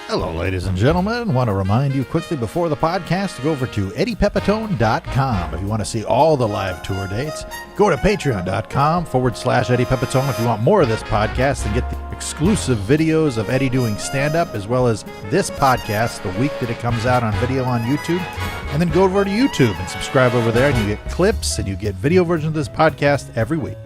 Hello, ladies and gentlemen. Want to remind you quickly before the podcast to go over to eddiepepitone.com. If you want to see all the live tour dates, go to patreon.com/Eddie Pepitone if you want more of this podcast and get the exclusive videos of Eddie doing stand-up, as well as this podcast the week that it comes out on video on YouTube. And then go over to YouTube and subscribe over there, and you get clips and you get video versions of this podcast every week.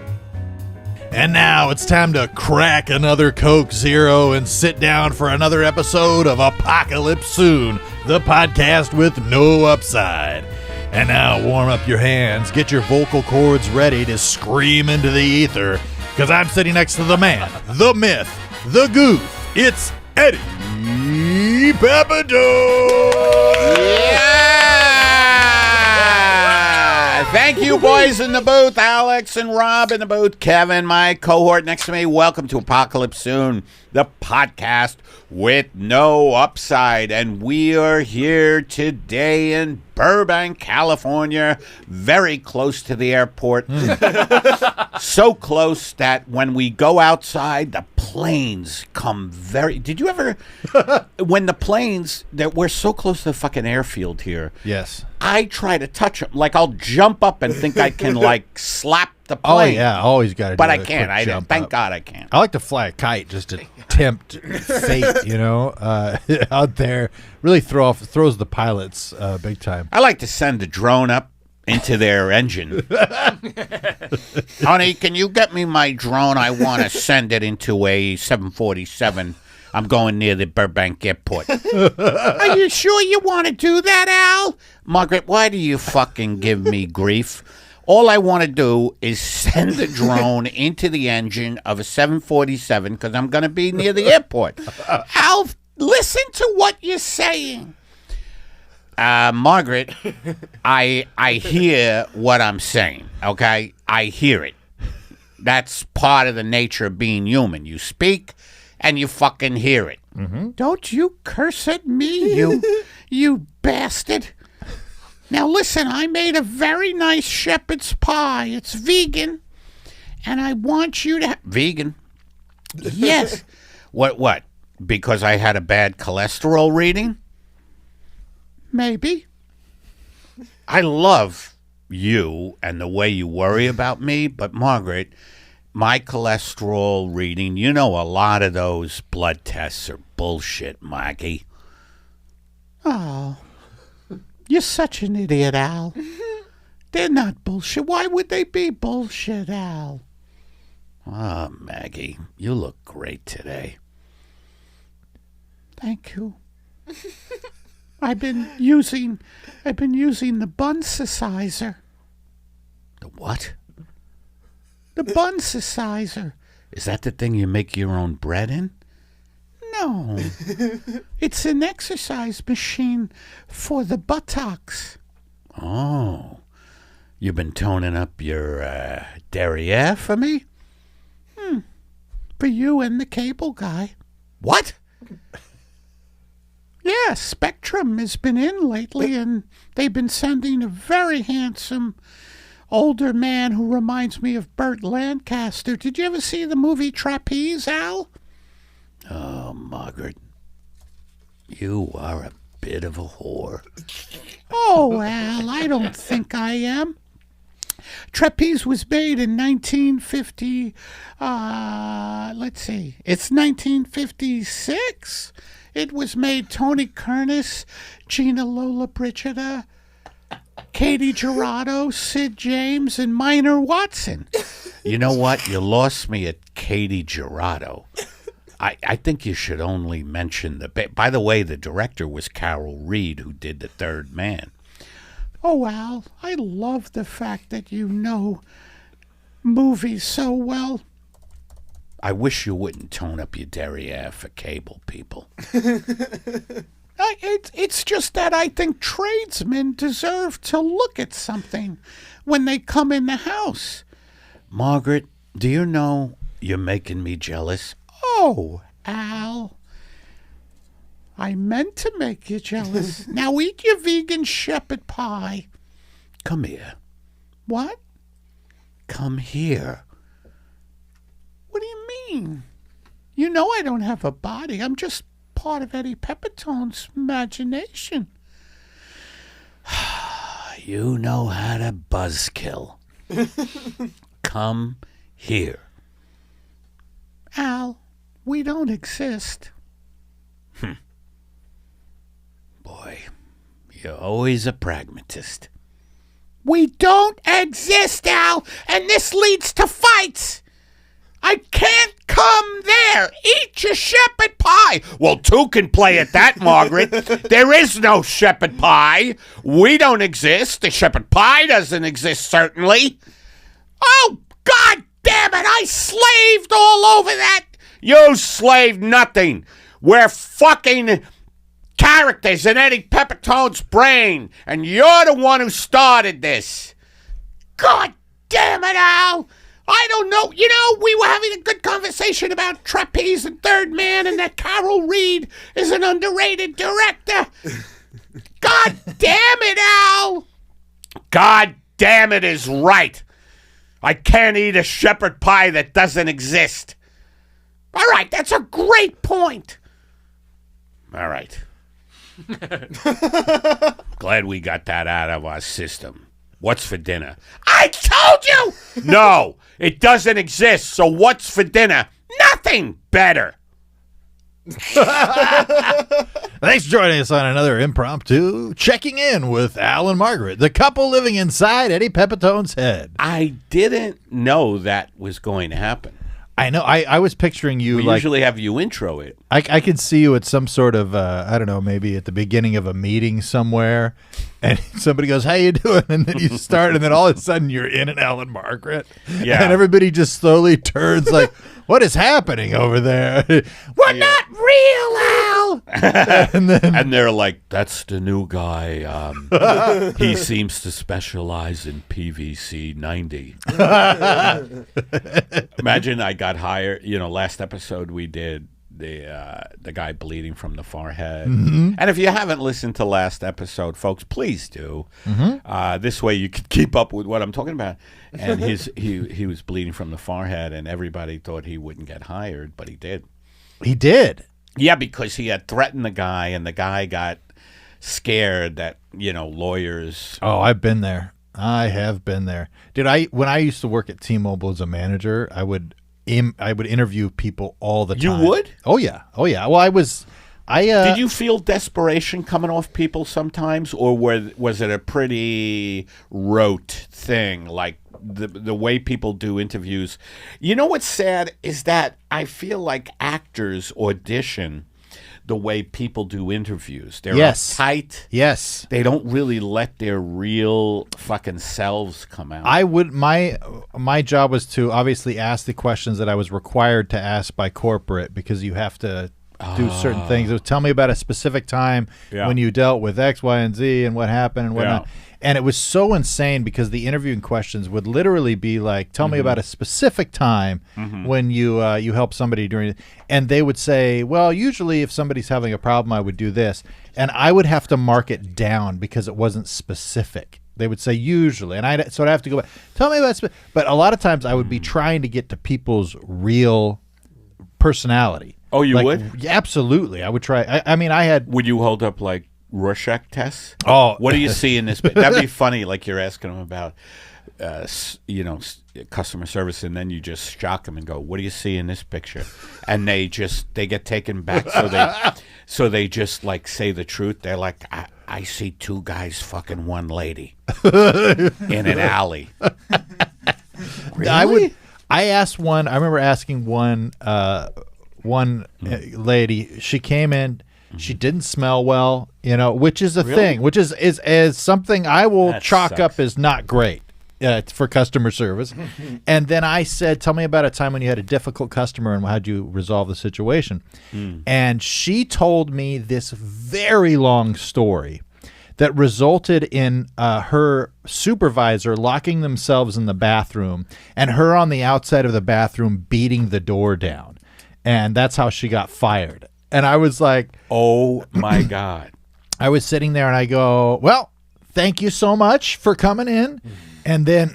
And now it's time to crack another Coke Zero and sit down for another episode of Apocalypse Soon, the podcast with no upside. And now warm up your hands, get your vocal cords ready to scream into the ether, because I'm sitting next to the man, the myth, the goof. It's Eddie Pepitone! Yeah! Thank you, boys in the booth. Alex and Rob in the booth. Kevin, my cohort next to me. Welcome to Apocalypse Soon, the podcast with no upside. And we are here today in Burbank, California, very close to the airport. So close that when we go outside, the planes come very... Did you ever... when the planes... We're so close to the fucking airfield here. Yes. I try to touch them. Like, I'll jump up and think I can, like, slap the plane. Oh, yeah. Always got to do but a I can't. Thank God I can't. I like to fly a kite just to tempt fate, you know, out there. Really throws the pilots big time. I like to send a drone up into their engine. Honey, can you get me my drone? I want to send it into a 747. I'm going near the Burbank airport. Are you sure you want to do that, Al? Margaret, why do you fucking give me grief? All I want to do is send the drone into the engine of a 747 because I'm going to be near the airport. Al, listen to what you're saying. Margaret, I hear what I'm saying, okay? I hear it. That's part of the nature of being human. You speak and you fucking hear it. Mm-hmm. Don't you curse at me, you bastard. Now listen, I made a very nice shepherd's pie. It's vegan, and I want you to vegan. Yes. What? Because I had a bad cholesterol reading? Maybe. I love you and the way you worry about me, but Margaret, my cholesterol reading, you know, a lot of those blood tests are bullshit, Maggie. Oh. You're such an idiot, Al. They're not bullshit. Why would they be bullshit, Al? Ah, Maggie, you look great today. Thank you. I've been using the Bunsicizer. The what? The Bunsicizer. Is that the thing you make your own bread in? No. It's an exercise machine for the buttocks. Oh. You've been toning up your derriere for me? For you and the cable guy. What? Yeah, Spectrum has been in lately, and they've been sending a very handsome older man who reminds me of Burt Lancaster. Did you ever see the movie Trapeze, Al? Oh, Margaret, you are a bit of a whore. Oh, Al, I don't think I am. Trapeze was made in 1950, let's see, it's 1956. It was made Tony Curtis, Gina Lollobrigida, Katie Gerardo, Sid James, and Minor Watson. You know what? You lost me at Katie Gerardo. I think you should only mention by the way, the director was Carol Reed, who did The Third Man. Oh, Al, I love the fact that you know movies so well. I wish you wouldn't tone up your derriere for cable people. It's just that I think tradesmen deserve to look at something when they come in the house. Margaret, do you know you're making me jealous? Oh, Al, I meant to make you jealous. Now eat your vegan shepherd pie. Come here. What? Come here. What do you mean? You know I don't have a body. I'm just part of Eddie Pepitone's imagination. You know how to buzzkill. Come here. Al, we don't exist. Boy, you're always a pragmatist. We don't exist, Al, and this leads to fights. I can't come there. Eat your shepherd pie. Well, two can play at that, Margaret. There is no shepherd pie. We don't exist. The shepherd pie doesn't exist, certainly. Oh, God damn it. I slaved all over that. You slaved nothing. We're fucking characters in Eddie Pepitone's brain, and you're the one who started this. God damn it, Al. I don't know. You know, we were having a good conversation about Trapeze and Third Man and that Carol Reed is an underrated director. God damn it, Al. God damn it is right. I can't eat a shepherd pie that doesn't exist. All right, that's a great point. All right. Glad we got that out of our system. What's for dinner? I told you! No, it doesn't exist, so what's for dinner? Nothing better. Thanks for joining us on another impromptu Checking In with Al and Margaret, the couple living inside Eddie Pepitone's head. I didn't know that was going to happen. I know. I was picturing you We like... usually have you intro it. I could see you at some sort of, I don't know, maybe at the beginning of a meeting somewhere, and somebody goes, "How you doing?" And then you start, and then all of a sudden you're in an Al and Margaret. Yeah. And everybody just slowly turns like, what is happening over there? We're not real, Al! And they're like, that's the new guy. He seems to specialize in PVC 90. Imagine I got hired, last episode we did the guy bleeding from the forehead. Mm-hmm. And if you haven't listened to last episode, folks, please do. Mm-hmm. This way you can keep up with what I'm talking about. And he was bleeding from the forehead, and everybody thought he wouldn't get hired, but he did. He did? Yeah, because he had threatened the guy, and the guy got scared that, lawyers... Oh, I've been there. I have been there. Dude, when I used to work at T-Mobile as a manager, I would interview people all the time. You would? Oh yeah. Well, did you feel desperation coming off people sometimes, or was it a pretty rote thing, like the way people do interviews? You know what's sad is that I feel like actors audition the way people do interviews. They're uptight. Yes. They don't really let their real fucking selves come out. My job was to obviously ask the questions that I was required to ask by corporate, because you have to do certain things. It was, tell me about a specific time when you dealt with X, Y, and Z and what happened and whatnot. And it was so insane because the interviewing questions would literally be like, tell me about a specific time when you helped somebody during it. And they would say, well, usually if somebody's having a problem, I would do this. And I would have to mark it down because it wasn't specific. They would say usually. And I'd have to go back, tell me about but a lot of times I would be trying to get to people's real personality. Oh, you would? Yeah, absolutely. I would try. I mean, I had... Would you hold up like Rorschach tests? Oh. What do you see in this? That'd be funny, like you're asking them about, customer service, and then you just shock them and go, what do you see in this picture? And they get taken back, so they just like say the truth. They're like, I see two guys fucking one lady in an alley. Really? I asked one, I remember asking one lady, she came in, she didn't smell well, which is a thing, which is something I will chalk up as not great for customer service. And then I said, tell me about a time when you had a difficult customer and how'd you resolve the situation. And she told me this very long story that resulted in her supervisor locking themselves in the bathroom and her on the outside of the bathroom beating the door down. And that's how she got fired. And I was like, oh my God. I was sitting there and I go, well, thank you so much for coming in. And then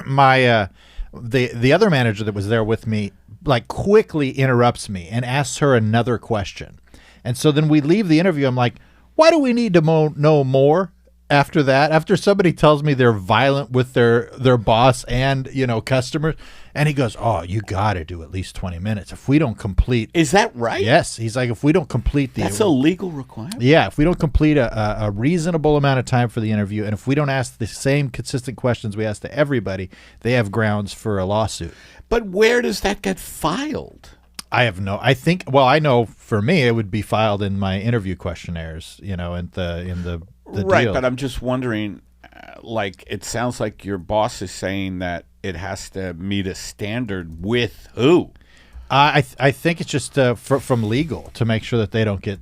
my the other manager that was there with me like quickly interrupts me and asks her another question. And so then we leave the interview. I'm like, why do we need to know more after that? After somebody tells me they're violent with their boss and, customers. And he goes, oh, you got to do at least 20 minutes. If we don't complete. Is that right? Yes. He's like, if we don't complete That's a legal requirement? Yeah. If we don't complete a reasonable amount of time for the interview, and if we don't ask the same consistent questions we ask to everybody, they have grounds for a lawsuit. But where does that get filed? I know for me, it would be filed in my interview questionnaires, in the right, deal. but I'm just wondering, it sounds like your boss is saying that it has to meet a standard with who? I think it's just from legal to make sure that they don't get,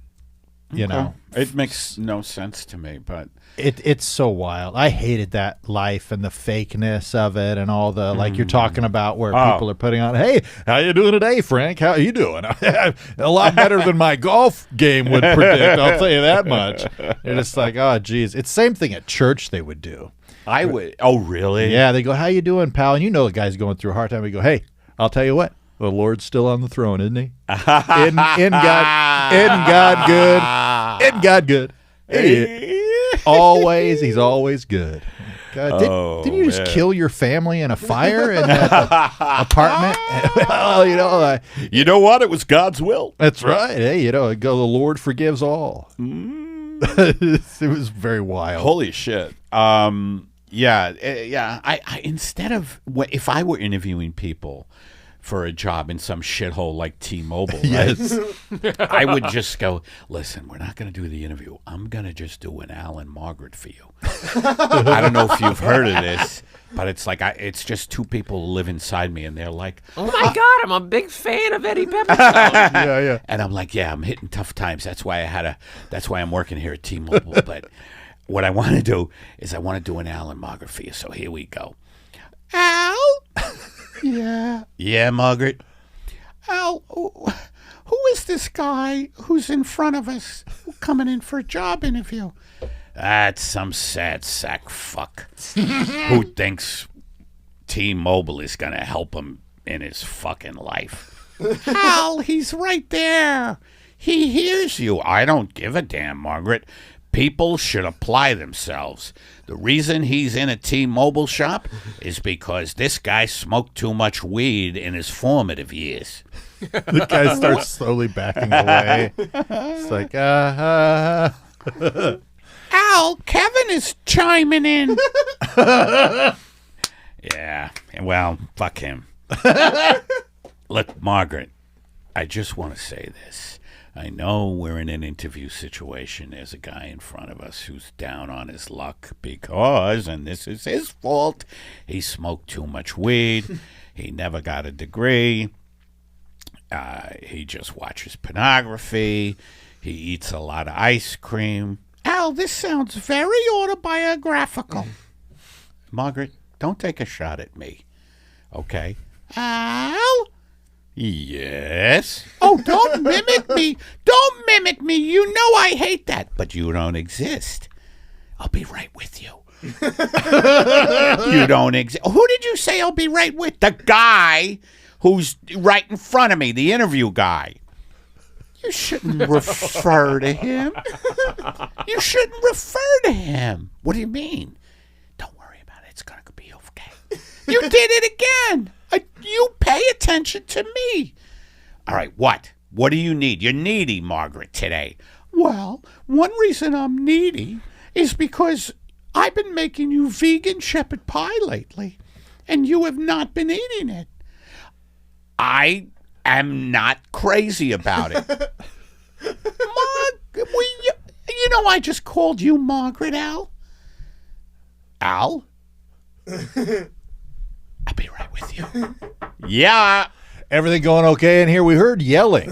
It makes no sense to me, but it's so wild. I hated that life and the fakeness of it and all the like you're talking about where people are putting on, hey, how you doing today, Frank? How you doing? A lot better than my golf game would predict. I'll tell you that much. You're just like, oh, geez. It's the same thing at church they would do. I would. Oh, really? Yeah, they go, how you doing, pal? And the guy's going through a hard time. We go, hey, I'll tell you what. The Lord's still on the throne, isn't he? In God good. In God good. He's always good. God, didn't you just kill your family in a fire in that apartment? Well, you know what? It was God's will. That's right. Hey, the Lord forgives all. It was very wild. Holy shit. Yeah. Instead of if I were interviewing people for a job in some shithole like T-Mobile, right? Yes. I would just go, listen, we're not going to do the interview. I'm going to just do an Allen Margaret for you. I don't know if you've heard of this, but it's like it's just two people who live inside me, and they're like, oh my God, I'm a big fan of Eddie Pepitone. Yeah. And I'm like, yeah, I'm hitting tough times. That's why I'm working here at T-Mobile. But what I want to do is I want to do an Allen Margaret for you. So here we go. Al? Yeah. Yeah, Margaret? Al, who is this guy who's in front of us coming in for a job interview? That's some sad sack fuck who thinks T-Mobile is going to help him in his fucking life. Al, he's right there. He hears you. I don't give a damn, Margaret. People should apply themselves. The reason he's in a T-Mobile shop is because this guy smoked too much weed in his formative years. The guy starts slowly backing away. It's like, Al, Kevin is chiming in. Yeah, well, fuck him. Look, Margaret, I just want to say this. I know we're in an interview situation. There's a guy in front of us who's down on his luck because, and this is his fault, he smoked too much weed. He never got a degree. He just watches pornography. He eats a lot of ice cream. Al, this sounds very autobiographical. Margaret, don't take a shot at me, okay? Al? Yes? Oh, don't mimic me. Don't mimic me. You know I hate that. But you don't exist. I'll be right with you. You don't exist. Who did you say I'll be right with? The guy who's right in front of me, the interview guy. You shouldn't refer to him. You shouldn't refer to him. What do you mean? Don't worry about it. It's going to be okay. You did it again. You pay attention to me. All right, what? What do you need? You're needy, Margaret, today. Well, one reason I'm needy is because I've been making you vegan shepherd pie lately, and you have not been eating it. I am not crazy about it. I just called you Margaret, Al. Al? I'll be right with you. Yeah. everything going okay in here? We heard yelling.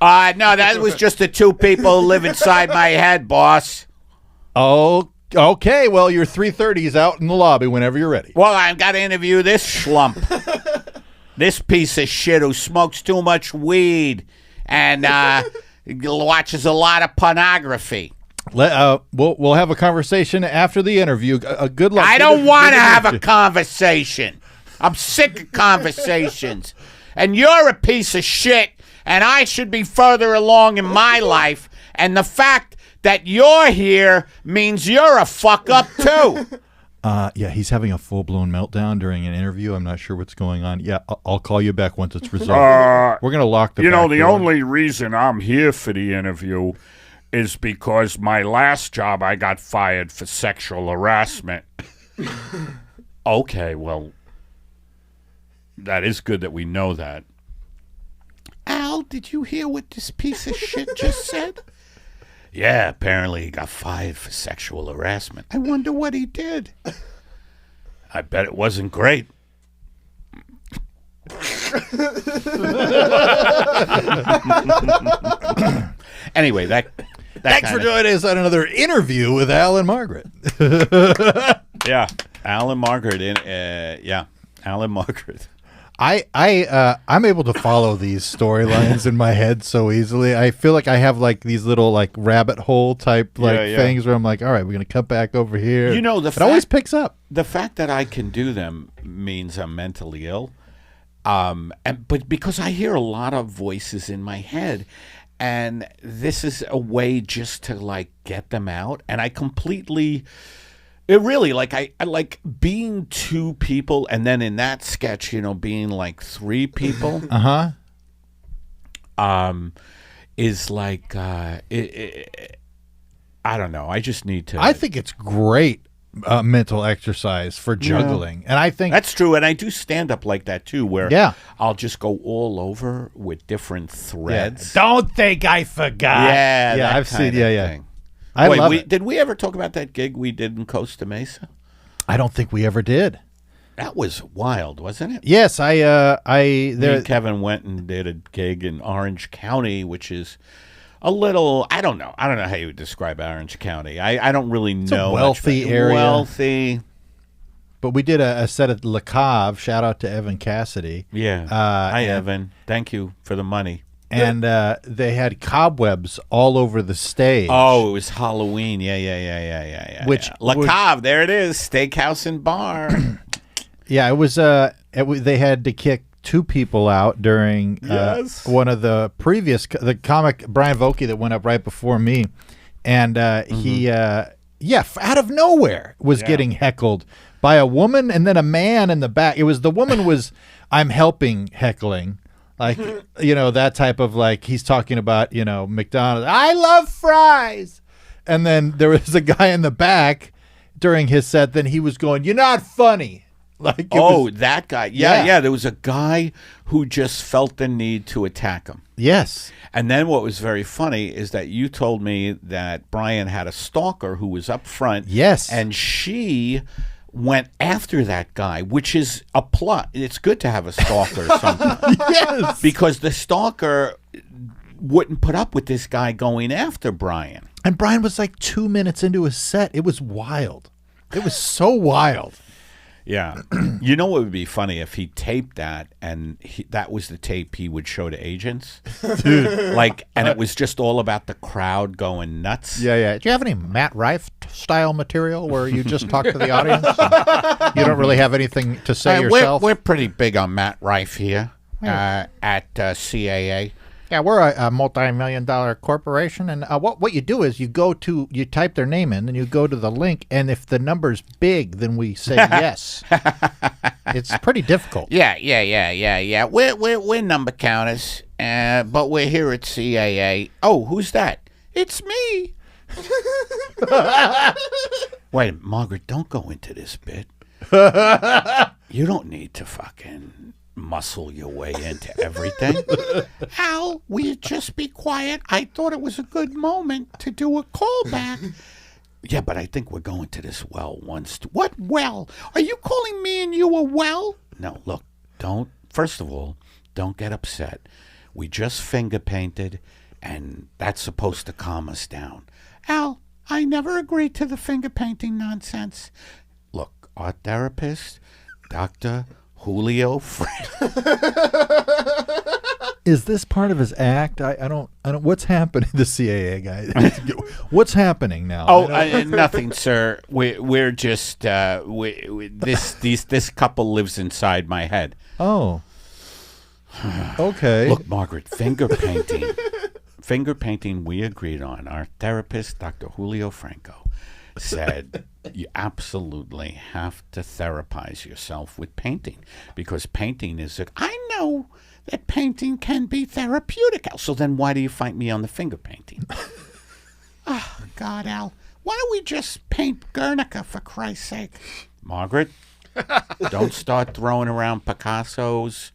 No, that was just the two people who live inside my head, boss. Oh, okay. Well, your 3:30 is out in the lobby whenever you're ready. Well, I've got to interview this schlump. This piece of shit who smokes too much weed and watches a lot of pornography. We'll have a conversation after the interview. Good luck. I don't want to have a conversation. I'm sick of conversations. And you're a piece of shit and I should be further along in my life, and the fact that you're here means you're a fuck up too. Yeah, he's having a full-blown meltdown during an interview. I'm not sure what's going on. Yeah, I'll call you back once it's resolved. We're going to lock the back the door. only reason I'm here for the interview is because my last job I got fired for sexual harassment. Okay, well, that is good that we know that. Al, did you hear what this piece of shit just said? Yeah, apparently he got fired for sexual harassment. I wonder what he did. I bet it wasn't great. Anyway, Thanks for joining us on another interview with Al and Margaret. Yeah, Al and Margaret. Al and Margaret. I'm able to follow these storylines in my head so easily. I feel like I have like these little like rabbit hole type things where I'm like, all right, we're gonna cut back over here. You know, it always picks up. The fact that I can do them means I'm mentally ill. But because I hear a lot of voices in my head, and this is a way just to like get them out, and I completely. It really, like, I like being two people, and then in that sketch, being like three people. Is like, I don't know. I just need to. I think it's great mental exercise for juggling, and I think that's true. And I do stand up like that too, where I'll just go all over with different threads. Yeah. Don't think I forgot. Yeah, I've seen. Thing. I love it. Did we ever talk about that gig we did in Costa Mesa? I don't think we ever did. That was wild, wasn't it? Yes, me and Kevin went and did a gig in Orange County, which is a little. I don't know how you would describe Orange County. I don't really know. It's a wealthy area. Wealthy. But we did a set at Le Cave. Shout out to Evan Cassidy. Yeah. Hi, Evan. Thank you for the money. And they had cobwebs all over the stage. Oh, it was Halloween. Yeah. Which Le Cave, there it is, steakhouse and bar. Yeah, it was. They had to kick two people out during one of the previous the comic Brian Vokey that went up right before me, and he out of nowhere was getting heckled by a woman and then a man in the back. It was the woman was I'm helping heckling. Like, that type of like, he's talking about, McDonald's. I love fries. And then there was a guy in the back during his set. Then he was going, you're not funny. Like, that guy. Yeah. There was a guy who just felt the need to attack him. Yes. And then what was very funny is that you told me that Brian had a stalker who was up front. Yes. And she went after that guy, which is a plot. It's good to have a stalker sometimes. Yes. Because the stalker wouldn't put up with this guy going after Brian. And Brian was like 2 minutes into his set. It was wild. It was so wild. Yeah. You know what would be funny if he taped that and that was the tape he would show to agents? Dude. And it was just all about the crowd going nuts. Yeah. Do you have any Matt Rife style material where you just talk to the audience? You don't really have anything to say yourself? We're pretty big on Matt Rife here at CAA. Yeah, we're a multi-million-dollar corporation, and what you do is you type their name in, and you go to the link, and if the number's big, then we say yes. It's pretty difficult. Yeah. We're number counters, but we're here at CAA. Oh, who's that? It's me. Wait, Margaret, don't go into this bit. You don't need to fucking muscle your way into everything. Al, will you just be quiet? I thought it was a good moment to do a callback. Yeah, but I think we're going to this well once. What well? Are you calling me and you a well? No, look, first of all, don't get upset. We just finger painted, and that's supposed to calm us down. Al, I never agreed to the finger painting nonsense. Look, our therapist, Dr. Julio Is this part of his act? I don't. What's happening to the CAA guy? What's happening now? Oh, nothing, sir. We're just this couple lives inside my head. Oh. Okay. Look, Margaret, finger painting. Finger painting we agreed on. Our therapist, Dr. Julio Franco, said you absolutely have to therapize yourself with painting because painting is I know that painting can be therapeutic. So then why do you fight me on the finger painting? Oh, God, Al. Why don't we just paint Guernica, for Christ's sake? Margaret, don't start throwing around Picasso's.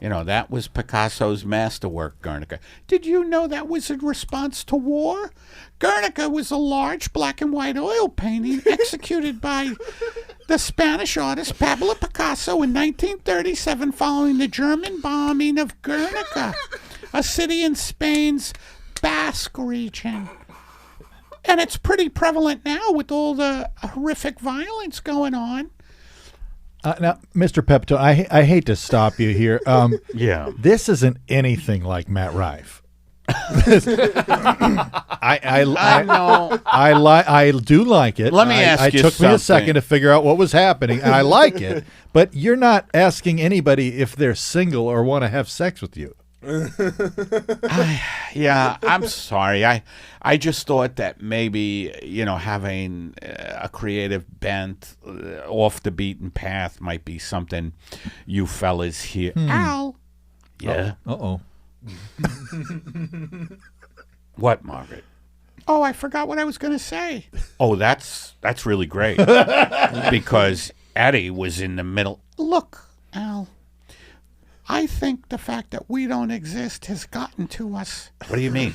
You know, that was Picasso's masterwork, Guernica. Did you know that was in response to war? Guernica was a large black and white oil painting executed by the Spanish artist Pablo Picasso in 1937 following the German bombing of Guernica, a city in Spain's Basque region. And it's pretty prevalent now with all the horrific violence going on. Now, Mr. Pepitone, I hate to stop you here. Yeah. This isn't anything like Matt Rife. I know. I do like it. Let me ask you It took me a something. second to figure out what was happening, and I like it. But you're not asking anybody if they're single or want to have sex with you. Yeah, I'm sorry. I just thought that maybe, you know, having a creative bent off the beaten path might be something you fellas here. Al, Yeah. Uh-oh. What, Margaret? oh, I forgot what I was going to say. Oh, that's really great. Because Eddie was in the middle. Look, Al, I think the fact that we don't exist has gotten to us. What do you mean?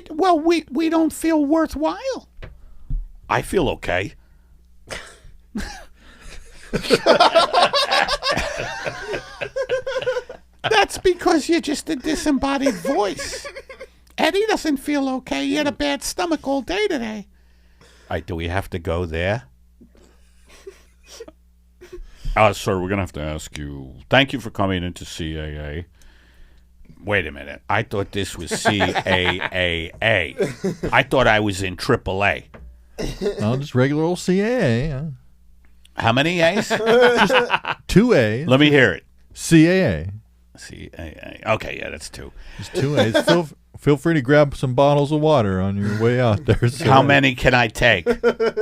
Well, we don't feel worthwhile. I feel okay. That's because you're just a disembodied voice. Eddie doesn't feel okay. He had a bad stomach all day today. All right, do we have to go there? Sir, we're going to have to ask you. Thank you for coming into CAA. Wait a minute. I thought this was CAAA. I thought I was in AAA. Oh, just regular old CAA. How many A's? 2 A's. Let me hear it. CAA. CAA. Okay, yeah, that's 2. Just 2 A's. Feel free to grab some bottles of water on your way out there. So How many can I take?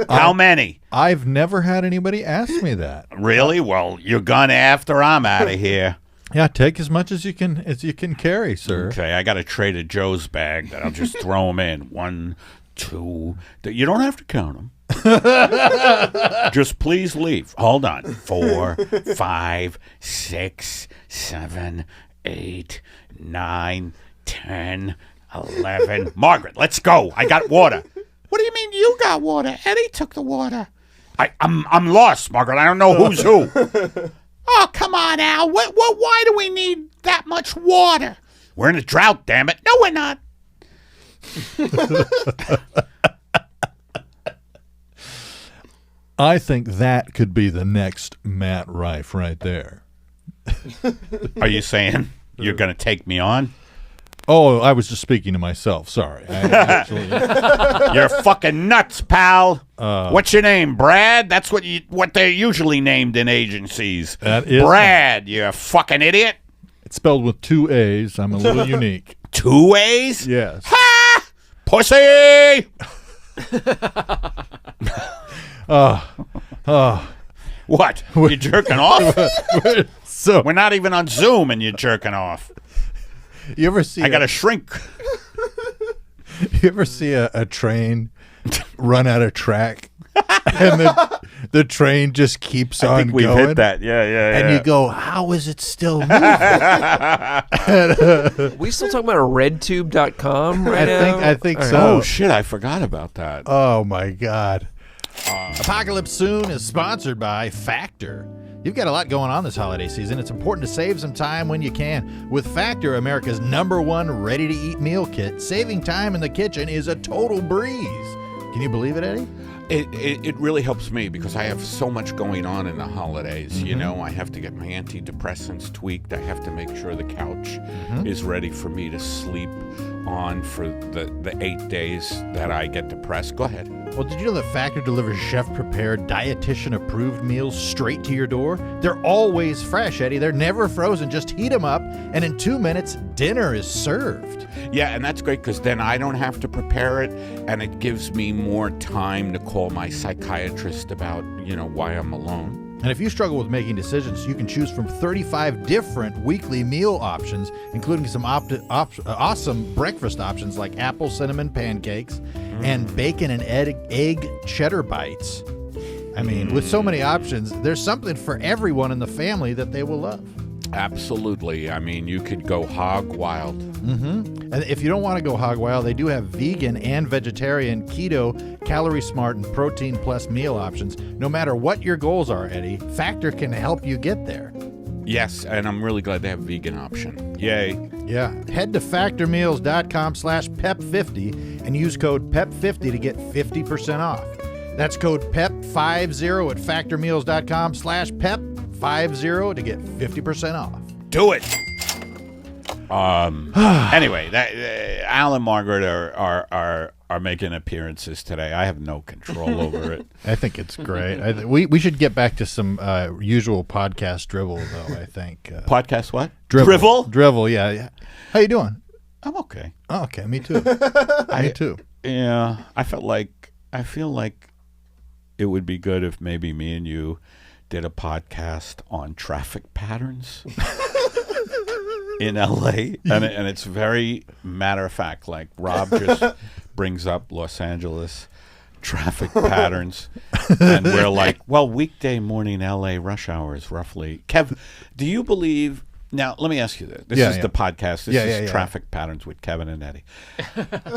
How many? I've never had anybody ask me that. Really? Well, you're gone after I'm out of here. Yeah, take as much as you can carry, sir. Okay, I got a Trader Joe's bag that I'll just throw them in. 1, 2. You don't have to count them. Just please leave. Hold on. 4, 5, 6, 7, 8, 9, 10, 11. Margaret, let's go. I got water. What do you mean you got water? Eddie took the water. I'm lost, Margaret. I don't know who's who. Oh, come on, Al. Why do we need that much water? We're in a drought, damn it. No, we're not. I think that could be the next Matt Rife right there. Are you saying you're going to take me on? Oh, I was just speaking to myself. Sorry. You're fucking nuts, pal. What's your name, Brad? That's what they're usually named in agencies. That is Brad, you fucking idiot. It's spelled with 2 A's. I'm a little unique. 2 A's? Yes. Ha! Pussy! What? You jerking off? So We're not even on Zoom and you're jerking off. you ever see? I got to shrink. You ever see a train run out of track, and the train just keeps I on think we've going? hit that. Yeah. And you go, how is it still moving? We still talking about redtube.com right now? I think All right. so. Oh, shit. I forgot about that. Oh my God. Apocalypse Soon is sponsored by Factor. You've got a lot going on this holiday season. It's important to save some time when you can. With Factor, America's #1 ready-to-eat meal kit, saving time in the kitchen is a total breeze. Can you believe it, Eddie? It really helps me because I have so much going on in the holidays. You know, I have to get my antidepressants tweaked. I have to make sure the couch is ready for me to sleep on for the 8 days that I get depressed. Go ahead. Well, did you know that Factor delivers chef-prepared, dietitian-approved meals straight to your door? They're always fresh, Eddie. They're never frozen. Just heat them up, and in 2 minutes, dinner is served. Yeah, and that's great because then I don't have to prepare it, and it gives me more time to call my psychiatrist about, why I'm alone. And if you struggle with making decisions, you can choose from 35 different weekly meal options, including some awesome breakfast options like apple cinnamon pancakes and bacon and egg cheddar bites. I mean, with so many options, there's something for everyone in the family that they will love. Absolutely. I mean, you could go hog wild. Mm-hmm. And if you don't want to go hog wild, they do have vegan and vegetarian, keto, calorie smart, and protein plus meal options. No matter what your goals are, Eddie, Factor can help you get there. Yes, and I'm really glad they have a vegan option. Yay. Yeah. Head to factormeals.com/PEP50 and use code PEP50 to get 50% off. That's code PEP50 at factormeals.com/PEP50 to get 50% off. Do it. Anyway, Al and Margaret are making appearances today. I have no control over it. I think it's great. We should get back to some usual podcast drivel, though, I think. Podcast what? Drivel? Drivel, yeah. How you doing? I'm okay. Oh, okay, me too. Me too. Yeah, I feel like it would be good if maybe me and you did a podcast on traffic patterns in LA, and it's very matter of fact. Like Rob just brings up Los Angeles traffic patterns, and we're like, well, weekday morning LA rush hour is roughly. Kev, do you believe? Now, let me ask you this. This is the podcast. This is Traffic Patterns with Kevin and Eddie.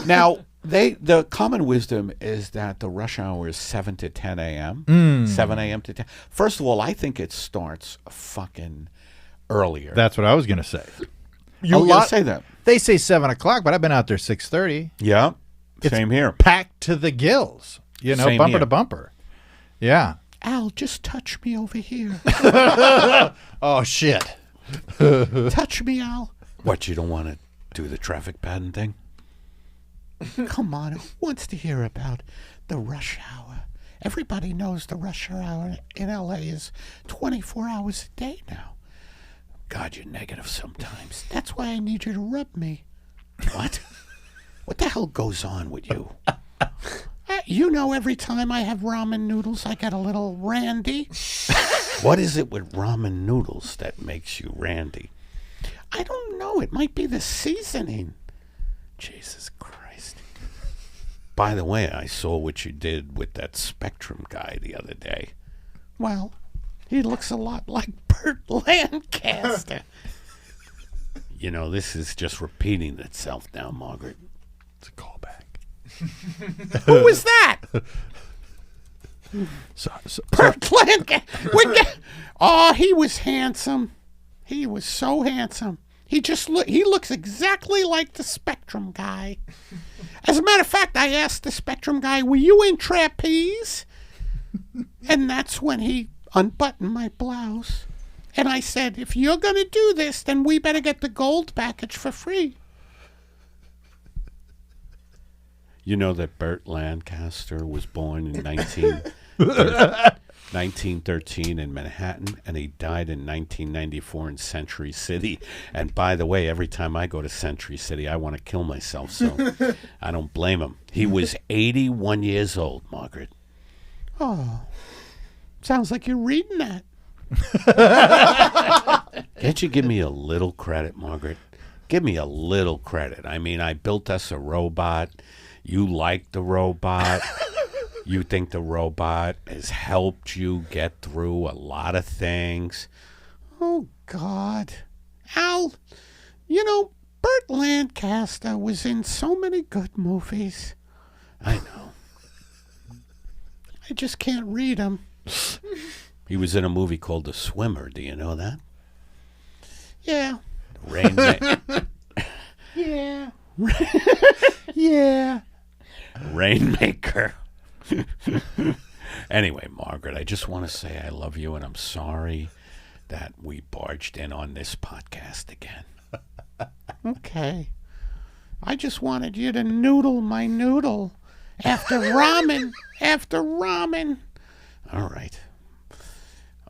Now, the common wisdom is that the rush hour is 7 to 10 a.m., 7 a.m. to 10. First of all, I think it starts fucking earlier. That's what I was going to say. You were going to say that. They say 7 o'clock, but I've been out there 6:30. Yeah, same here. Packed to the gills, Same bumper here. to bumper. Yeah. Al, just touch me over here. Oh, shit. Touch me, Al. What, you don't want to do the traffic pattern thing? Come on, who wants to hear about the rush hour? Everybody knows the rush hour in LA is 24 hours a day now. God, you're negative sometimes. That's why I need you to rub me. What? What the hell goes on with you? Every time I have ramen noodles, I get a little randy. What is it with ramen noodles that makes you randy? I don't know. It might be the seasoning. Jesus Christ. By the way, I saw what you did with that Spectrum guy the other day. Well, he looks a lot like Burt Lancaster. This is just repeating itself now, Margaret. It's a callback. Who was that? Burt Lancaster. Oh, he was handsome. He was so handsome. He looks exactly like the Spectrum guy. As a matter of fact, I asked the Spectrum guy, were you in trapeze? And that's when he unbuttoned my blouse. And I said, if you're going to do this, then we better get the gold package for free. You know that Burt Lancaster was born in 1913 in Manhattan, and he died in 1994 in Century City. And by the way, every time I go to Century City, I want to kill myself, so I don't blame him. He was 81 years old, Margaret. Oh, sounds like you're reading that. Can't you give me a little credit, Margaret? Give me a little credit. I mean, I built us a robot. You like the robot. You think the robot has helped you get through a lot of things. Oh, God. Al, Burt Lancaster was in so many good movies. I know. I just can't read them. He was in a movie called The Swimmer. Do you know that? Yeah. Yeah. Yeah. Rainmaker. Anyway, Margaret, I just want to say I love you, and I'm sorry that we barged in on this podcast again. Okay. I just wanted you to noodle my noodle after ramen, after ramen. All right.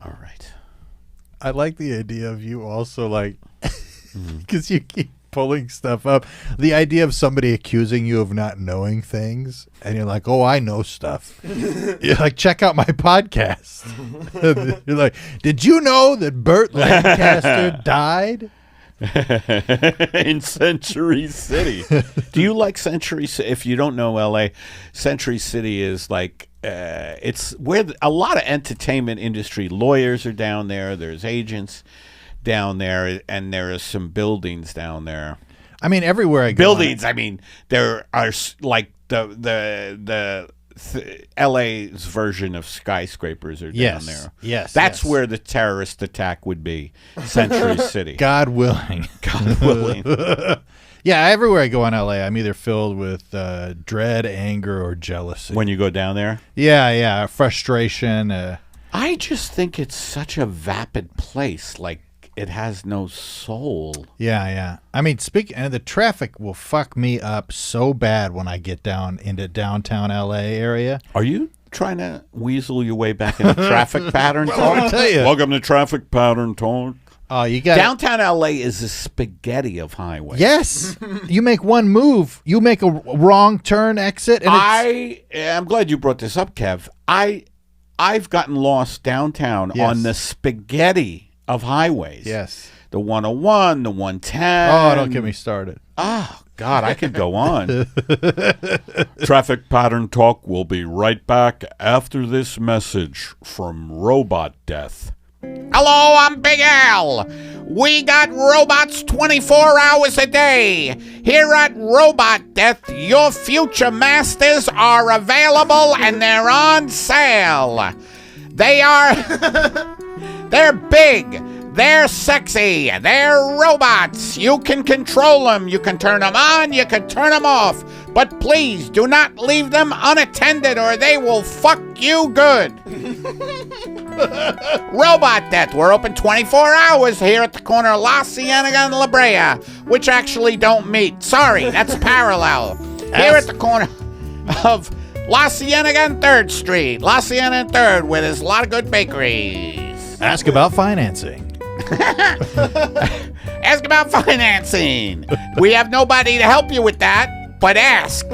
All right. I like the idea of you also like, because you keep pulling stuff up. The idea of somebody accusing you of not knowing things, and you're like, "Oh, I know stuff." You're like, "Check out my podcast." You're like, "Did you know that Burt Lancaster died in Century City?" Do you like Century City? If you don't know LA, Century City is like it's where a lot of entertainment industry lawyers are down there. There's agents down there, and there are some buildings down there. I mean, everywhere I go. Buildings. I mean, there are like the LA's version of skyscrapers are down there. Yes, that's yes. where the terrorist attack would be. Century City. God willing. God willing. Yeah, everywhere I go in LA, I'm either filled with dread, anger, or jealousy. When you go down there? Yeah, frustration. I just think it's such a vapid place. Like, it has no soul. Yeah. I mean, and the traffic will fuck me up so bad when I get down into downtown LA area. Are you trying to weasel your way back into traffic pattern talk? I'll tell you. Welcome to Traffic Pattern Talk. You got Downtown LA is a spaghetti of highways. Yes, you make one move, you make a wrong turn exit. And I'm glad you brought this up, Kev. I've gotten lost downtown on the spaghetti of highways. Yes, the 101, the 110. Oh, don't get me started. Oh, God, I could go on. Traffic Pattern Talk will be right back after this message from Robot Death. Hello, I'm Big Al. We got robots 24 hours a day. Here at Robot Death, your future masters are available and they're on sale. They're big. They're sexy. They're robots. You can control them. You can turn them on. You can turn them off. But please do not leave them unattended or they will fuck you good. Robot Death. We're open 24 hours here at the corner of La Cienega and La Brea, which actually don't meet. Sorry, that's parallel. Here at the corner of La Cienega and 3rd Street. La Cienega and 3rd, where there's a lot of good bakeries. Ask about financing. Ask about financing. We have nobody to help you with that, but ask.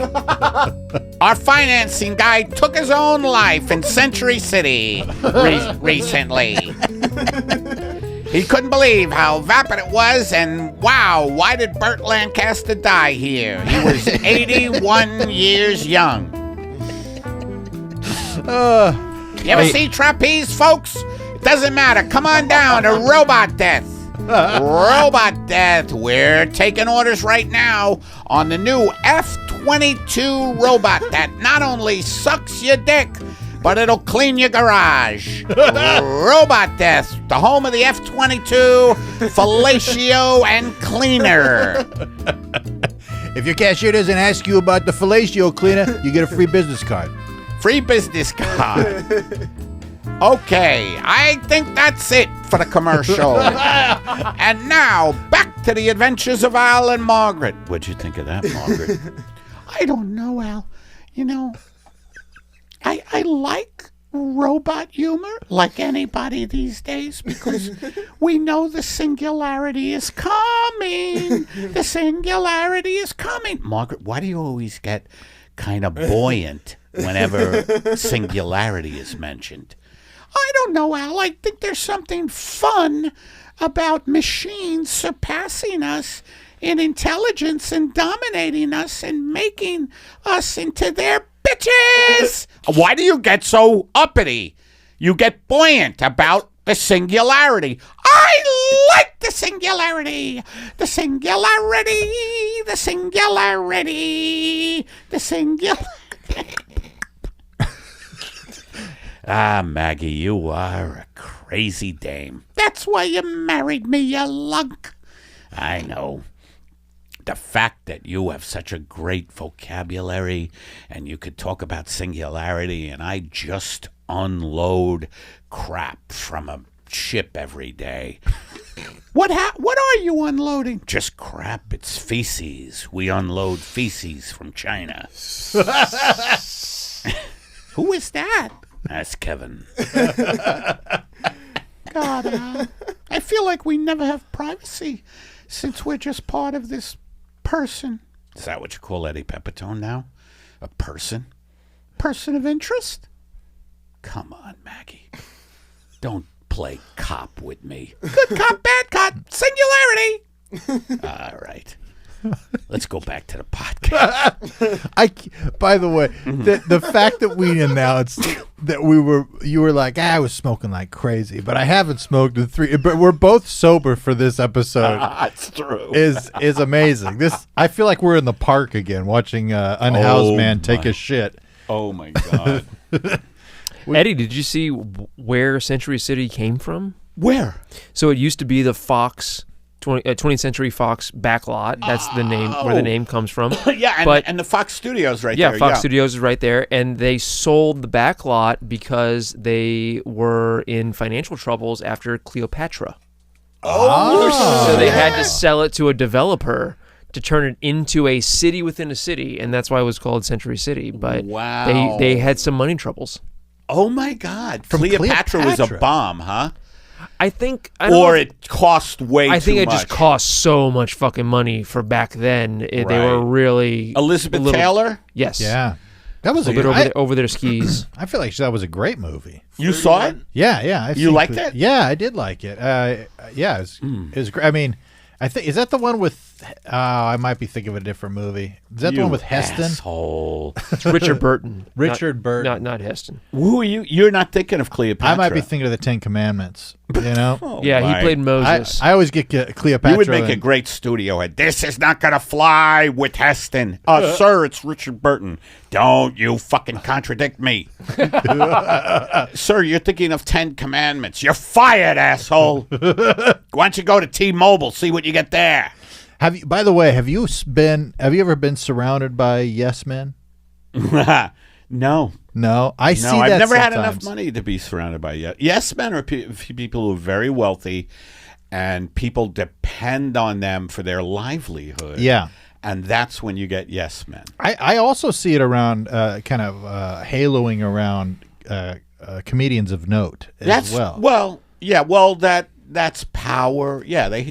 Our financing guy took his own life in Century City recently. He couldn't believe how vapid it was, and wow, why did Burt Lancaster die here? He was 81 years young. You ever see trapeze, folks? It doesn't matter. Come on down to Robot Death. Robot Death. We're taking orders right now on the new F-22 robot that not only sucks your dick, but it'll clean your garage. Robot Death, the home of the F-22 fellatio and cleaner. If your cashier doesn't ask you about the fellatio cleaner, you get a free business card. Free business card. Okay, I think that's it for the commercial. And now, back to the adventures of Al and Margaret. What'd you think of that, Margaret? I don't know, Al. You know, I like robot humor like anybody these days because we know the singularity is coming. The singularity is coming. Margaret, why do you always get kind of buoyant whenever singularity is mentioned? I don't know, Al. I think there's something fun about machines surpassing us in intelligence and dominating us and making us into their bitches. Why do you get so uppity? You get buoyant about the singularity. I like the singularity. The singularity. The singularity. The singularity. Ah, Maggie, you are a crazy dame. That's why you married me, you lunk. I know. The fact that you have such a great vocabulary and you could talk about singularity and I just unload crap from a ship every day. What are you unloading? Just crap. It's feces. We unload feces from China. Who is that? That's Kevin. God, I feel like we never have privacy since we're just part of this person. Is that what you call Eddie Pepitone now? A person? Person of interest? Come on, Maggie. Don't play cop with me. Good cop, bad cop, singularity. All right. Let's go back to the podcast. By the way, the fact that we announced that you were like, I was smoking like crazy, but I haven't smoked in 3. But we're both sober for this episode. That's true. Is amazing. I feel like we're in the park again, watching unhoused man take a shit. Oh my God. Eddie, did you see where Century City came from? Where? So it used to be the Fox 20th Century Fox backlot. That's the name where the name comes from. Yeah, and the Fox Studios right there. Yeah, Fox Studios is right there, and they sold the backlot because they were in financial troubles after Cleopatra. So they had to sell it to a developer to turn it into a city within a city, and that's why it was called Century City. But they had some money troubles. Oh my God! Cleopatra was a bomb, huh? I think, it cost way too much. I think it just cost so much fucking money for back then. They were really Elizabeth Taylor. Yes. Yeah, that was a bit over their skis. I feel like that was a great movie. You saw it? Yeah. You liked it? Yeah, I did like it. Yeah, it was great. I mean, I think is that the one with? I might be thinking of a different movie. Is that the one with Heston? Asshole. It's Richard Burton. Burton. Not Heston. Who are you? You're not thinking of Cleopatra. I might be thinking of the 10 Commandments. You know? He played Moses. I always get Cleopatra. You would make a great studio head. This is not going to fly with Heston. Sir, it's Richard Burton. Don't you fucking contradict me. Sir, you're thinking of 10 Commandments. You're fired, asshole. Why don't you go to T-Mobile, see what you get there? By the way, have you ever been surrounded by yes men? No. I see that I've never had sometimes. enough money to be surrounded by yes men are people who are very wealthy, and people depend on them for their livelihood. Yeah. And that's when you get yes men. I also see it around kind of haloing around comedians of note as well. That's power. Yeah, they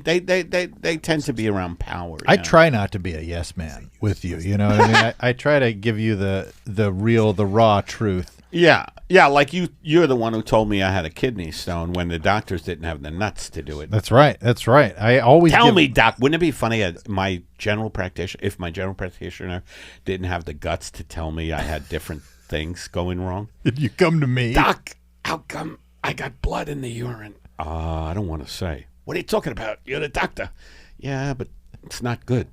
tend to be around power. I try not to be a yes man with you. You know what I mean? I try to give you the raw truth. Yeah. Like you're the one who told me I had a kidney stone when the doctors didn't have the nuts to do it. That's right. I always tell me, doc. Wouldn't it be funny if my general practitioner didn't have the guts to tell me I had different things going wrong? Did you come to me, doc? How come I got blood in the urine? I don't want to say. What are you talking about? You're the doctor. Yeah, but it's not good.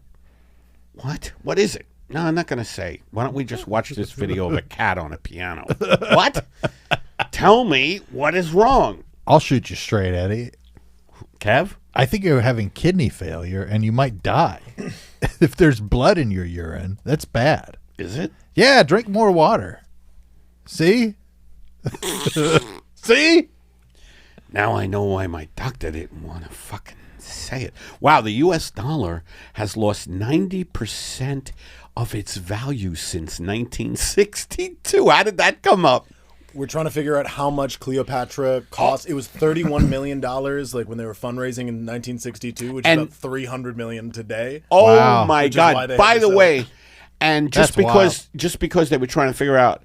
What? What is it? No, I'm not going to say. Why don't we just watch this video of a cat on a piano? What? Tell me what is wrong. I'll shoot you straight, Eddie. Kev? I think you're having kidney failure and you might die. If there's blood in your urine, that's bad. Is it? Yeah, drink more water. See? See? Now I know why my doctor didn't want to fucking say it. Wow, the U.S. dollar has lost 90% of its value since 1962. How did that come up? We're trying to figure out how much Cleopatra cost. It was $31 million, like when they were fundraising in 1962, which is about $300 million today. Oh wow. My God! By the way, and just because they were trying to figure out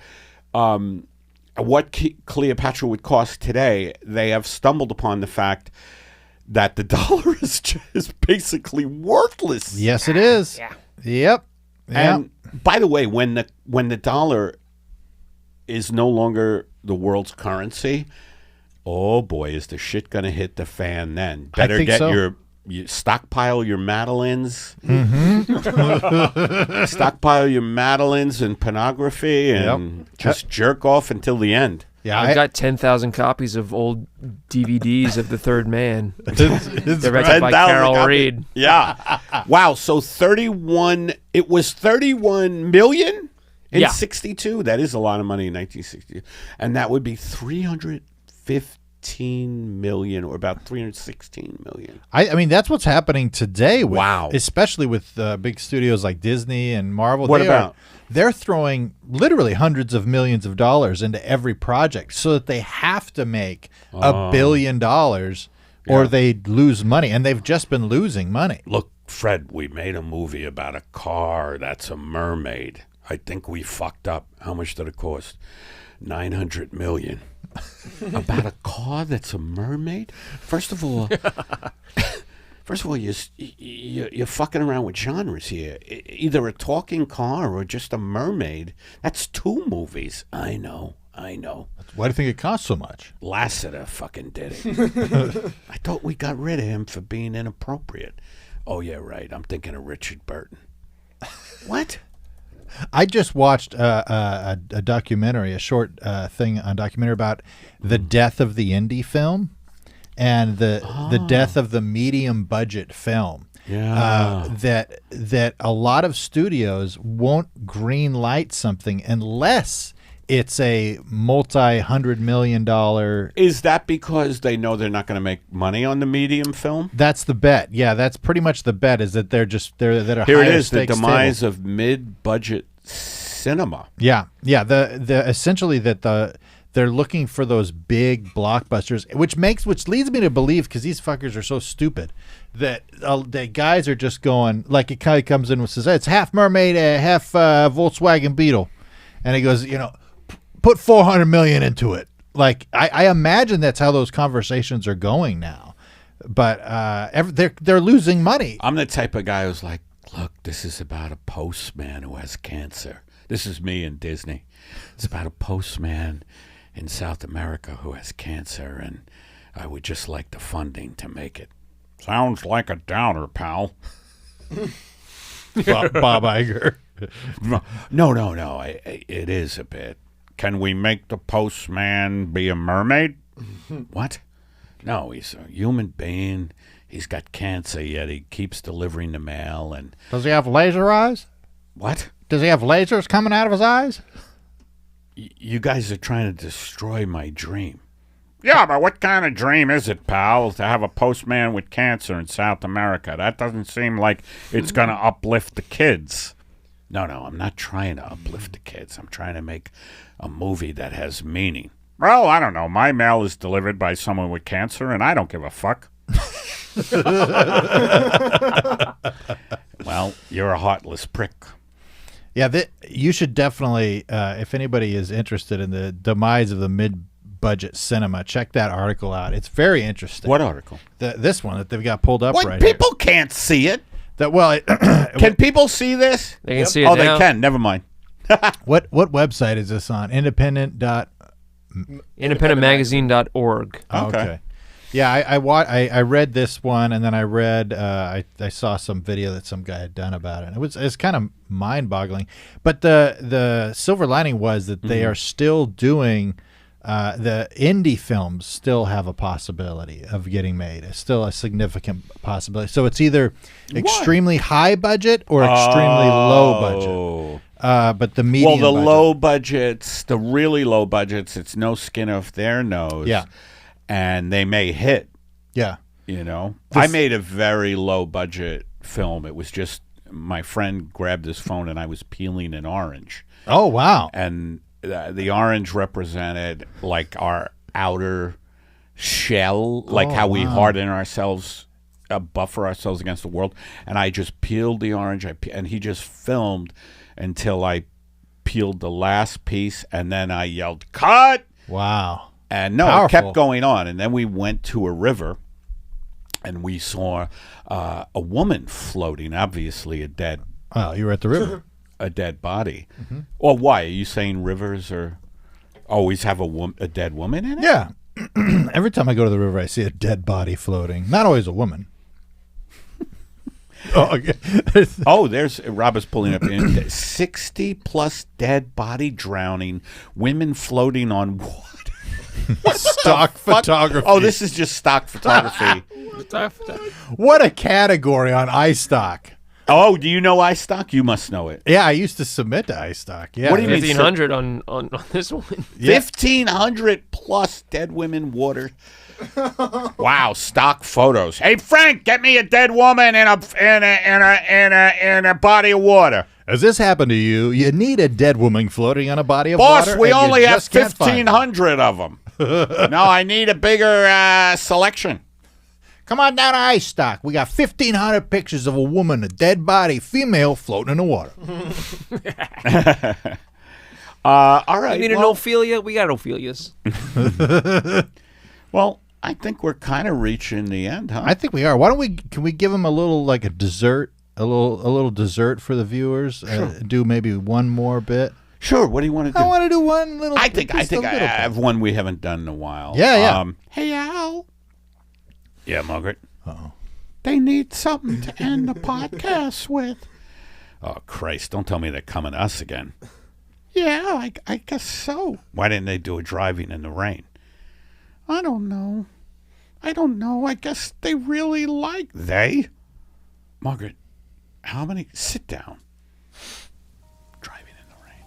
what Cleopatra would cost today, they have stumbled upon the fact that the dollar is basically worthless. Yes, it is. Yeah. Yep. And by the way, when the dollar is no longer the world's currency, oh boy, is the shit gonna hit the fan then. Better get your stockpile your Madeleines. Mm-hmm. Stockpile your Madeleines and pornography and just jerk off until the end. Yeah, I've got 10,000 copies of old DVDs of The Third Man. They're read by Carol Reed. Yeah. Wow. So it was 31 million in 62. That is a lot of money in 1962. And that would be $350 315 million, or about 316 million. I mean, that's what's happening today. With, Wow. Especially with big studios like Disney and Marvel. What about? They're throwing literally hundreds of millions of dollars into every project so that they have to make $1 billion or they lose money. And they've just been losing money. Look, Fred, we made a movie about a car that's a mermaid. I think we fucked up. How much did it cost? $900 million. About a car that's a mermaid? First of all, you're fucking around with genres here. Either a talking car or just a mermaid. That's 2 movies. I know. Why do you think it costs so much? Lasseter fucking did it. I thought we got rid of him for being inappropriate. Oh, yeah, right. I'm thinking of Richard Burton. What? I just watched a documentary, a short thing on documentary about the death of the indie film and the death of the medium budget film. Yeah. That a lot of studios won't green light something unless it's a multi-$100 million. Is that because they know they're not going to make money on the medium film? That's the bet. Yeah, that's pretty much the bet. Is that they're that Here higher it is, the stakes demise table. of mid-budget cinema. Yeah. The essentially that they're looking for those big blockbusters, which leads me to believe, because these fuckers are so stupid, that the guys are just going, like, it kind of comes in and says, it's half mermaid, half Volkswagen Beetle, and he goes, put $400 million into it. Like, I imagine that's how those conversations are going now, but they're losing money. I'm the type of guy who's like, look, this is about a postman who has cancer. This is me in Disney. It's about a postman in South America who has cancer, and I would just like the funding to make it. Sounds like a downer, pal. Bob Iger. No. It is a bit. Can we make the postman be a mermaid? What? No, he's a human being. He's got cancer, yet he keeps delivering the mail. And Does he have laser eyes? what? Does he have lasers coming out of his eyes? You guys are trying to destroy my dream. Yeah, but what kind of dream is it, pal, to have a postman with cancer in South America? That doesn't seem like it's going to uplift the kids. No, I'm not trying to uplift the kids. I'm trying to make a movie that has meaning. Well, I don't know. My mail is delivered by someone with cancer, and I don't give a fuck. Well, you're a heartless prick. Yeah, you should definitely, if anybody is interested in the demise of the mid-budget cinema, check that article out. It's very interesting. What article? This one that they've got pulled up right People can't see it. here. Well, Can people see this? They can see it Oh, now. they can. Never mind. what website is this on? Independentmagazine.org. Okay. Yeah, I read this one, and then I read I saw some video that some guy had done about it. It's kind of mind-boggling. But the silver lining was that they are still doing the indie films still have a possibility of getting made. It's still a significant possibility. So it's either extremely high budget or extremely low budget. But the medium Well, the budget, low budgets, the really low budgets, it's no skin off their nose. Yeah. And they may hit, yeah. I made a very low budget film. It was just my friend grabbed his phone and I was peeling an orange. Oh, wow. And the orange represented like our outer shell, like how we harden ourselves, buffer ourselves against the world. And I just peeled the orange, and he just filmed until I peeled the last piece, and then I yelled, "Cut!" Wow. And no, Powerful. it kept going on. And then we went to a river, and we saw a woman floating, obviously a dead Oh, you were at the river. a dead body. Well, why? Are you saying rivers are always have a dead woman in it? Yeah. Every time I go to the river, I see a dead body floating. Not always a woman. Oh, okay. Oh, there's Rob is pulling up 60 plus dead body drowning, women floating on what? Stock photography. Oh, this is just stock photography. What a category on iStock. Oh, do you know iStock? You must know it. Yeah, I used to submit to iStock. Yeah. What do you mean? 1,500 on this one. Yeah. 1,500 plus dead women water. Wow, stock photos. Hey Frank, get me a dead woman in a body of water. Has this happened to you? You need a dead woman floating on a body of Boss, water? we and you only have just can't find them. 1,500 of them. No, I need a bigger selection. Come on down to iStock. We got 1,500 pictures of a woman, a dead body, female, floating in the water. All right. You need an Ophelia? We got Ophelias. Well, I think we're kind of reaching the end, huh? I think we are. Why don't we? Can we give them a little like a dessert, a little dessert for the viewers? Sure. Do maybe one more bit. Sure. What do you want to do? I want to do one little. I think just a I little have one we haven't done in a while. Yeah. Hey, Al, Yeah, Margaret. they need something to end the podcast with. Oh, Christ. Don't tell me they're coming to us again. Yeah, I guess so. Why didn't they do a driving in the rain? I don't know. I guess they really like. They? Margaret, how many? Sit down. Driving in the rain.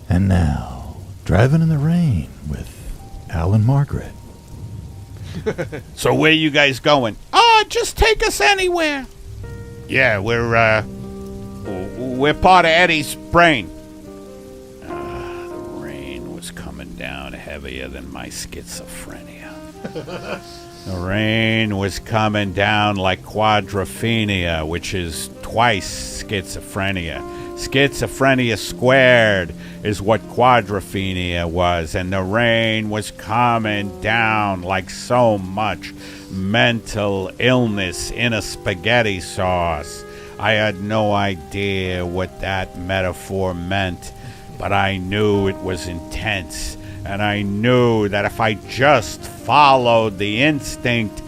And now, driving in the rain with Al and Margaret. So where you guys going? Just take us anywhere. Yeah, we're part of Eddie's brain. The rain was coming down heavier than my schizophrenia. The rain was coming down like quadrophenia, which is twice schizophrenia. Schizophrenia squared is what quadrophenia was, and the rain was coming down like so much mental illness in a spaghetti sauce. I had no idea what that metaphor meant, but I knew it was intense, and I knew that if I just followed the instinct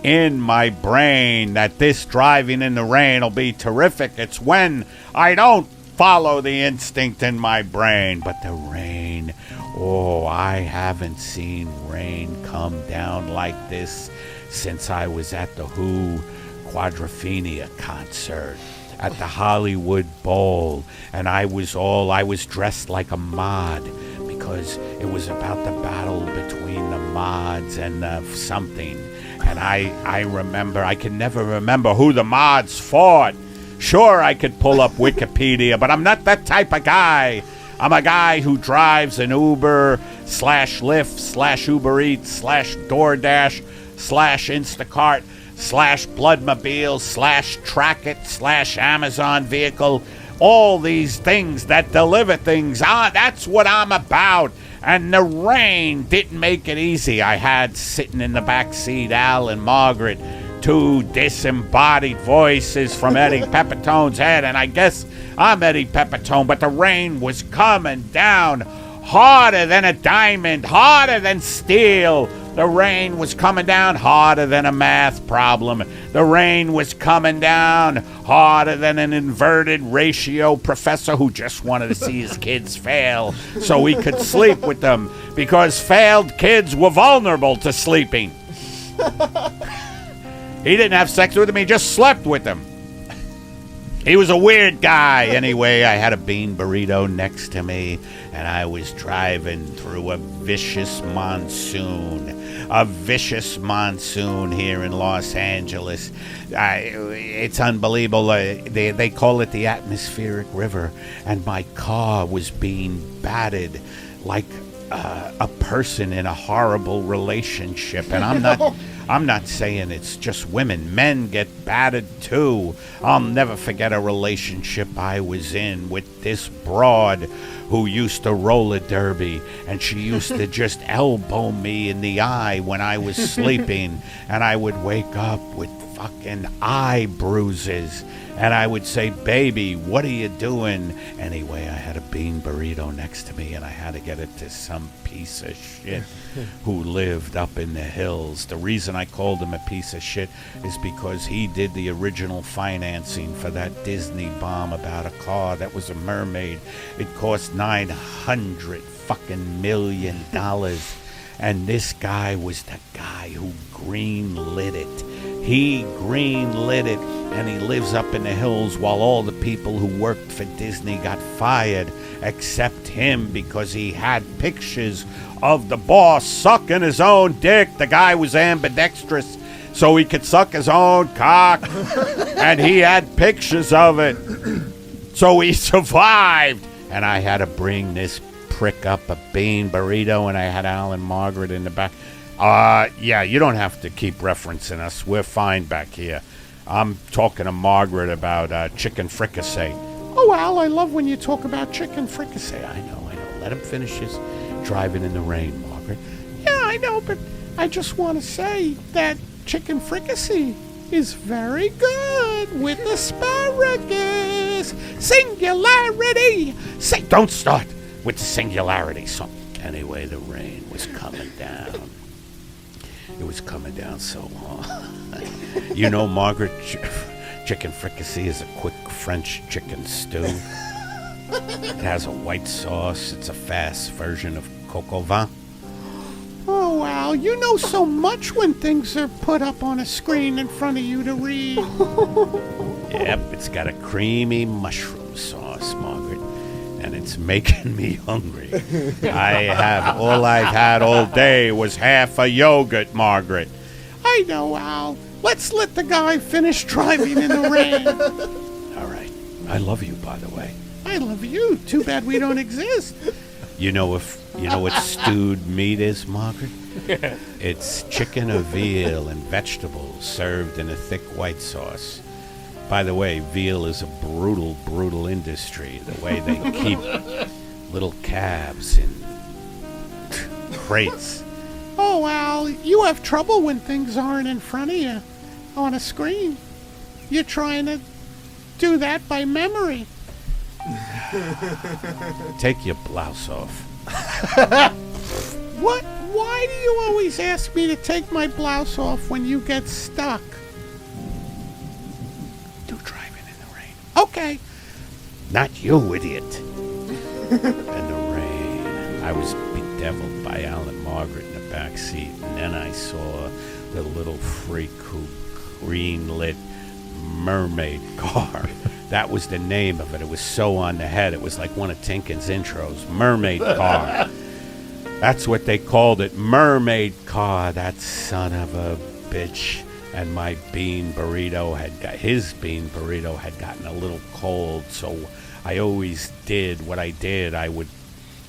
in my brain that this driving in the rain will be terrific. It's when I don't follow the instinct in my brain. But the rain, oh, I haven't seen rain come down like this since I was at the Who Quadrophenia concert at the Hollywood Bowl, and I was dressed like a mod because it was about the battle between the mods and something. And I remember, I can never remember who the mods fought. Sure, I could pull up Wikipedia, but I'm not that type of guy. I'm a guy who drives an Uber /Lyft /Uber Eats /DoorDash /Instacart /Bloodmobile /Trackit /Amazon vehicle. All these things that deliver things. That's what I'm about. And the rain didn't make it easy. I had sitting in the back seat Al and Margaret, two disembodied voices from Eddie Pepitone's head. And I guess I'm Eddie Pepitone, but the rain was coming down harder than a diamond, harder than steel. The rain was coming down harder than a math problem. The rain was coming down harder than an inverted ratio professor who just wanted to see his kids fail so he could sleep with them, because failed kids were vulnerable to sleeping. He didn't have sex with them, he just slept with them. He was a weird guy. Anyway, I had a bean burrito next to me, and I was driving through a vicious monsoon here in Los Angeles. It's unbelievable. They call it the atmospheric river, and my car was being battered like a person in a horrible relationship. And I'm not saying it's just women. Men get battered too. I'll never forget a relationship I was in with this broad who used to roller derby, and she used to just elbow me in the eye when I was sleeping, and I would wake up with fucking eye bruises, and I would say, "Baby, what are you doing?" Anyway, I had a bean burrito next to me, and I had to get it to some piece of shit who lived up in the hills. The reason I called him a piece of shit is because he did the original financing for that Disney bomb about a car that was a mermaid. It cost $900 fucking million. And this guy was the guy who green-lit it. He green-lit it, and he lives up in the hills while all the people who worked for Disney got fired, except him, because he had pictures of the boss sucking his own dick. The guy was ambidextrous, so he could suck his own cock, and he had pictures of it. So he survived, and I had to bring this prick up a bean burrito, and I had Allen Margaret in the back. Yeah, you don't have to keep referencing us. We're fine back here. I'm talking to Margaret about chicken fricassee. Oh, Al, I love when you talk about chicken fricassee. I know. Let him finish his driving in the rain, Margaret. Yeah, I know, but I just want to say that chicken fricassee is very good with asparagus. Singularity. Don't start with the singularity. So, anyway, the rain was coming down. It was coming down so hard. You know, Margaret, chicken fricassee is a quick French chicken stew. It has a white sauce. It's a fast version of coq au vin. Oh, Al, you know so much when things are put up on a screen in front of you to read. Yep, it's got a creamy mushroom sauce, Margaret, and it's making me hungry. All I've had all day was half a yogurt, Margaret. I know, Al. Let's let the guy finish driving in the rain. All right. I love you, by the way. I love you. Too bad we don't exist. You know what stewed meat is, Margaret? It's chicken or veal and vegetables served in a thick white sauce. By the way, veal is a brutal, brutal industry. The way they keep little calves in crates. Oh, Al, you have trouble when things aren't in front of you on a screen. You're trying to do that by memory. Take your blouse off. What? Why do you always ask me to take my blouse off when you get stuck? Do driving in the rain. Okay. Not you, idiot. And the rain. I was bedeviled by Allen Margaret in the back seat, and then I saw the little freak who green-lit mermaid car. That was the name of it. It was so on the head. It was like one of Tinkin's intros. Mermaid car. That's what they called it. Mermaid car. That son of a bitch. And my his bean burrito had gotten a little cold. So I always did what I did. I would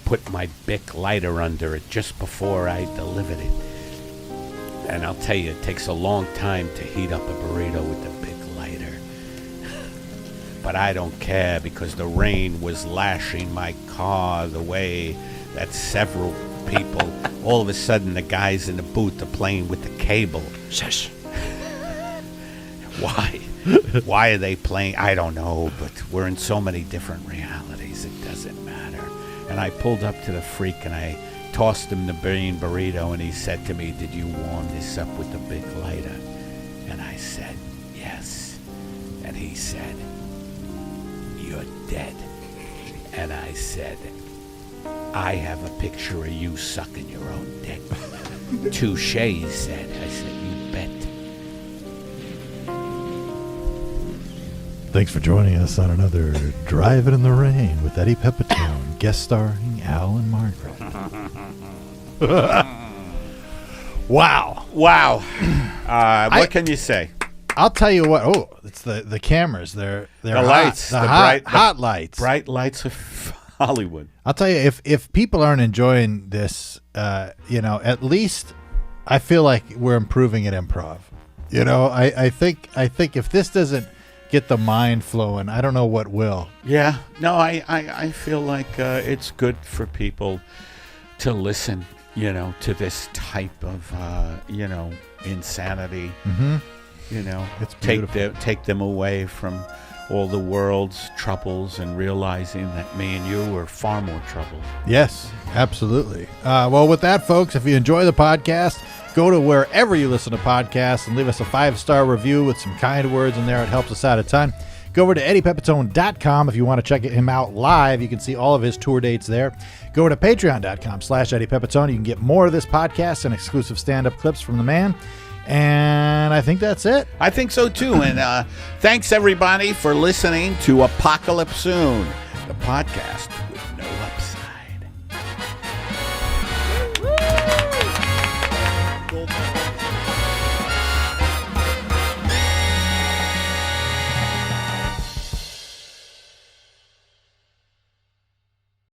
put my Bic lighter under it just before I delivered it. And I'll tell you, it takes a long time to heat up a burrito with the Bic lighter. But I don't care, because the rain was lashing my car the way that several people, all of a sudden the guys in the booth are playing with the cable. Shush. Why? Why are they playing? I don't know, but we're in so many different realities, it doesn't matter. And I pulled up to the freak and I tossed him the bean burrito, and he said to me, "Did you warm this up with the Bic lighter?" And I said, "Yes." And he said, "You're dead." And I said, "I have a picture of you sucking your own dick." "Touche," he said. I said, "You bet." Thanks for joining us on another Driving in the Rain with Eddie Pepitone, guest starring Allen Margaret. Wow. Wow. What can you say? I'll tell you what. Oh, it's the cameras. They're The hot. lights, The the hot lights. Bright lights of Hollywood. I'll tell you, if people aren't enjoying this, at least I feel like we're improving at improv. I think if this doesn't get the mind flowing, I don't know what will. Yeah. No, I feel like it's good for people to listen, to this type of, insanity. Mm-hmm. It's Take them away from all the world's troubles and realizing that me and you are far more trouble. Yes, absolutely. Well, with that, folks, if you enjoy the podcast, go to wherever you listen to podcasts and leave us a 5-star review with some kind words in there. It helps us out a ton. Go over to eddiepepitone.com if you want to check him out live. You can see all of his tour dates there. Go over to patreon.com/Eddie Pepitone. You can get more of this podcast and exclusive stand-up clips from the man. And I think that's it. I think so too. And thanks everybody for listening to Apocalypse Soon, the podcast